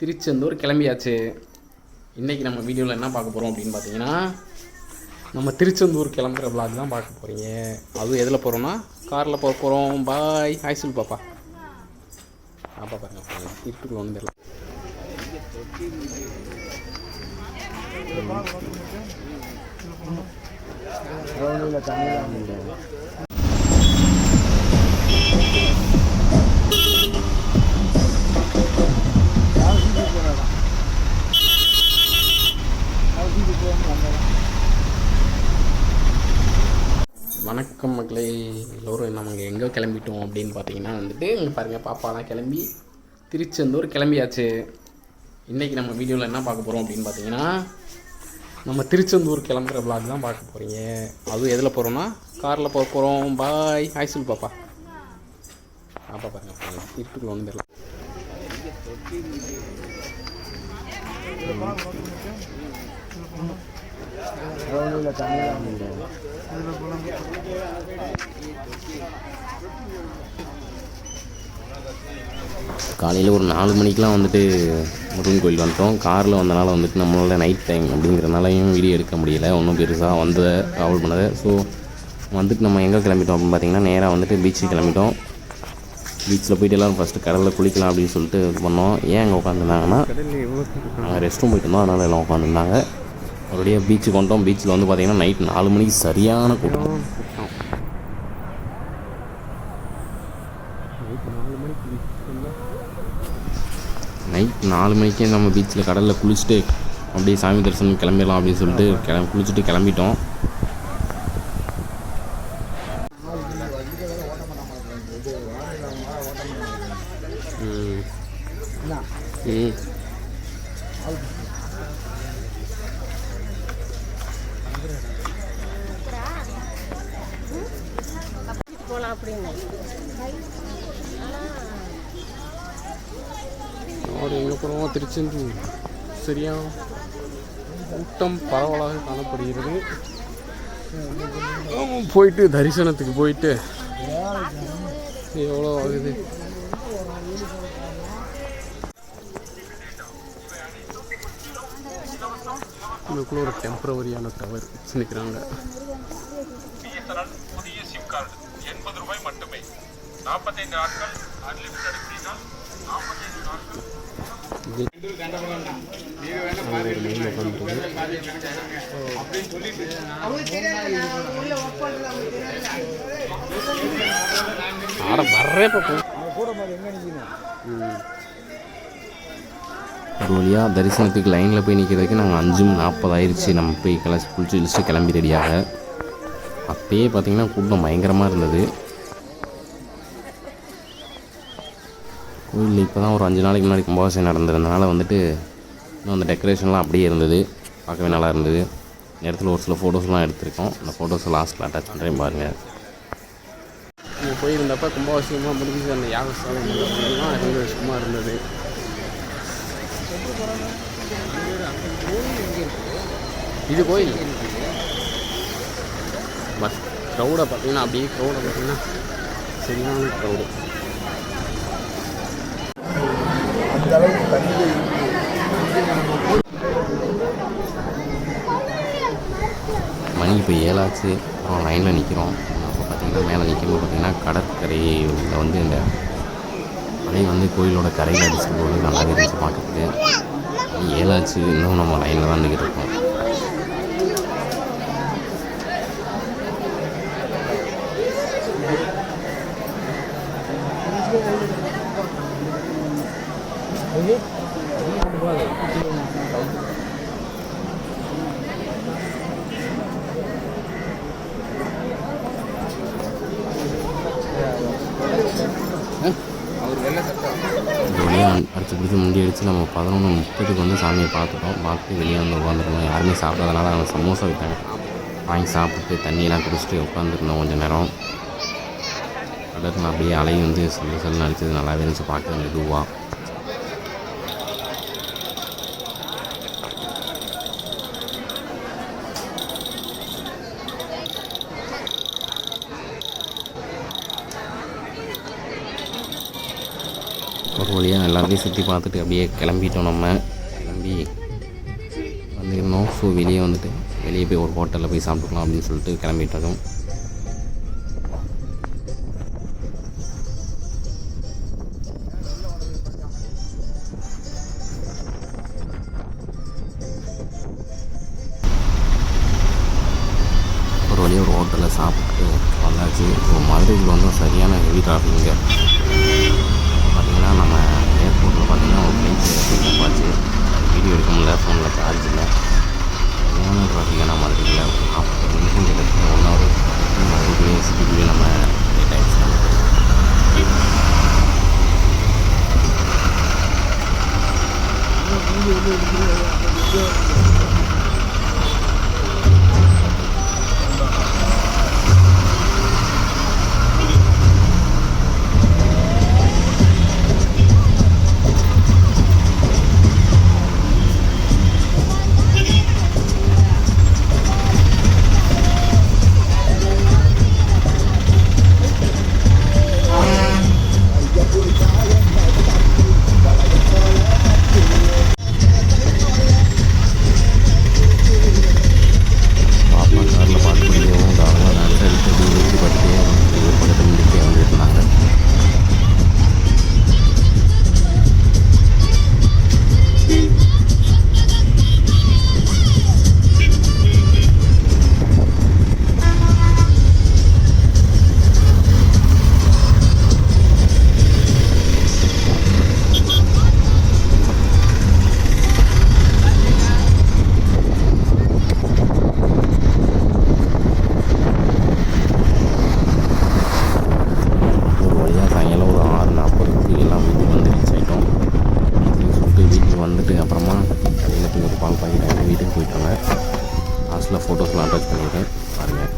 திருச்செந்தூர் கிளம்பியாச்சு. இன்றைக்கி நம்ம வீடியோவில் என்ன பார்க்க போகிறோம் அப்படின்னு பார்த்தீங்கன்னா, நம்ம திருச்செந்தூர் கிளம்புற விளாக் தான் பார்க்க போகிறீங்க. அதுவும் எதில் போகிறோன்னா காரில் போக போகிறோம். பாய் ஹாய் சொல் பாப்பா. பாப்பா பாருங்க இருட்டுக்குள்ள ஒன்றும் தெரியல. வணக்கம் மக்களே, எல்லோரும் நம்ம எங்கே கிளம்பிட்டோம் அப்படின்னு பார்த்தீங்கன்னா வந்துட்டு பாருங்கள், பாப்பாலாம் கிளம்பி திருச்செந்தூர் கிளம்பியாச்சு. இன்றைக்கி நம்ம வீடியோவில் என்ன பார்க்க போகிறோம் அப்படின்னு பார்த்தீங்கன்னா, நம்ம திருச்செந்தூர் கிளம்புற விளாக் தான் பார்க்க போகிறீங்க. அதுவும் எதில் போகிறோன்னா காரில் போக போகிறோம். பாய் ஹாய் சொல் பாப்பா. பாப்பா பாருங்க இருட்டுக்குள்ள ஒன்றும் தெரியல. காலையில் ஒரு 4 மணிக்கெலாம் வந்துட்டு முருகன் கோயில் வந்துட்டோம். காரில் வந்தனால வந்துட்டு நம்மளோட நைட் டைம் அப்படிங்கிறனாலையும் வீடியோ எடுக்க முடியலை, ஒன்றும் பெருசாக வந்ததை ட்ராவல் பண்ணதை. ஸோ வந்துட்டு நம்ம எங்கே கிளம்பிட்டோம் அப்படின்னு பார்த்தீங்கன்னா, நேராக வந்துட்டு பீச்சுக்கு கிளம்பிட்டோம். பீச்சில் போய்ட்டு எல்லோரும் ஃபஸ்ட்டு கடலில் குளிக்கலாம் அப்படின்னு சொல்லிட்டு இது பண்ணோம். ஏன் அங்கே உட்காந்துருந்தாங்கன்னா, நாங்கள் ரெஸ்ட் ரூம் போயிட்டு இருந்தோம், அதனால் எல்லாம் உட்காந்துருந்தாங்க. மறுபடியும் பீச்சுக்கு வந்துட்டோம். பீச்சில் வந்து பார்த்திங்கன்னா நைட் 4 மணிக்கு சரியான கூட்டம். நைட் 4 மணிக்கே நம்ம பீச்சில் கடலில் குளிச்சுட்டு அப்படியே சாமி தரிசனம் கிளம்பிடலாம் அப்படின்னு சொல்லிட்டு குளிச்சுட்டு கிளம்பிட்டோம். எங்கே போகிறோம்? திருச்செந்தூர். சரியான கூட்டம் பரவலாக காணப்படுகிறது. போயிட்டு தரிசனத்துக்கு போயிட்டு எவ்வளோ ஆகுது? இதுக்குள்ள ஒரு டெம்பரவரியான டவர் நிற்கிறாங்க. புதிய சிம் கார்டு ₹80 மட்டுமே. 45 நாட்கள் அன்லிமிட்டெட் ஃப்ரீனால் 45 நாட்கள். ஒரு வழியாக தரிசனத்துக்கு லைனில் போய் நிற்கிறதுக்கு நாங்கள் 5:40 ஆயிடுச்சு. நம்ம போய் குளிச்சு இழிச்சு கிளம்பி ரெடியாக. அப்பயே பார்த்திங்கன்னா கூட்டம் பயங்கரமாக இருந்தது. கோயிலில் இப்போ தான் ஒரு 5 நாளைக்கு முன்னாடி கும்பாபிஷேகம் நடந்திருந்தனால வந்துட்டு இன்னும் அந்த டெக்கரேஷன்லாம் அப்படியே இருந்தது, பார்க்கவே நல்லா இருந்தது. நேரத்தில் ஒரு சில ஃபோட்டோஸ்லாம் எடுத்திருக்கோம். அந்த ஃபோட்டோஸை லாஸ்ட்டில் அட்டாச் பண்ணுறேன் பாருங்கள். இங்கே போயிருந்தப்போ கும்பாபிஷேகமாக முடிஞ்சு அந்த யாகசாலம் இருந்தது, சும்மா இருந்தது. இது கோயில் பஸ் க்ரௌடை பார்த்தீங்கன்னா, அப்படியே க்ரௌடை பார்த்தீங்கன்னா சரியான க்ரௌடு. மணி இப்போ 7 ஆச்சு. அப்புறம் லைனில் நிற்கிறோம். அப்போ பார்த்திங்கன்னா மேலே நிற்கும்போது பார்த்திங்கன்னா கடற்கரையில் வந்து இந்த மழை வந்து கோயிலோட கரையில் அடிச்சுட்டு போது நல்லாவே இருந்துச்சு பார்க்குறதுக்கு. 7 ஆச்சு, இன்னும் நம்ம லைனில் தான் நிற்கிட்டு இருக்கோம். அடிச்சு பிடிச்சி முண்டி அடித்து நம்ம 11:30க்கு வந்து சாமியை பார்த்துட்டு வெளியே வந்து உட்காந்துருந்தோம். யாருமே சாப்பிடாதனால அவங்க சமோசா விட்டாங்க, வாங்கி சாப்பிட்டு தண்ணியெல்லாம் குடிச்சிட்டு உட்காந்துருந்தோம் கொஞ்சம் நேரம். கடற்கரை அப்படியே அலையும் வந்து சல்லுன்னு அடிச்சது நல்லாவே இருந்துச்சு பார்க்க மெதுவாக. ஒரு வழியாக எல்லாத்தையும் சுற்றி பார்த்துட்டு அப்படியே கிளம்பிட்டோம். நம்ம கிளம்பி வந்துருந்தோம். ஸோ வெளியே வந்துட்டு வெளியே போய் ஒரு ஹோட்டலில் போய் சாப்பிட்டுக்கலாம் அப்படின்னு சொல்லிட்டு கிளம்பிட்டோம். ஒரு வழியாக ஒரு ஹோட்டலில் சாப்பிட்டு வந்தாச்சு. ஸோ மதுரையில் வந்து சரியான ஹெவி டிராஃபிக்குங்க. பார்த்திங்கன்னா நம்ம ஏர்போர்ட்டில் பார்த்திங்கன்னா ஒரு ஃப்ளைட் ஆச்சு. வீடியோ எடுக்க முடியல, ஃபோனில் சார்ஜ் இல்லை. சரியான டிராஃபிக்கான மதுரையில் 40 நிமிஷம் கிட்டத்தட்ட 1 ஹவர் மதுரைக்குள்ளேயே சிட்டிக்குள்ளேயே நம்ம லேட் ஆகிடுச்சு. பாப்பா காரில் பாட்டு படிக்கவும் தாராளமாக டான்ஸ் அடித்து அப்படி வீட்டு பார்த்துட்டே ஒரு பக்கத்தில் நிற்க வந்துட்டு இருந்தாங்க. ஒரு வழியாக சாயங்காலம் ஒரு 6:40க்கு எல்லாம் வீட்டுக்கு வந்து ரீச் ஆகிட்டோம். அப்படின்னு சொல்லிட்டு வீட்டுக்கு வந்துட்டு அப்புறமா எனக்கு ஒரு பால் பாக்கெட் வாங்கி வீட்டுக்கு போயிட்டாங்க. லாஸ்ட்டில் ஃபோட்டோஸ்லாம் அட்டாச் பண்ணியிருக்கேன் பாருங்கள்.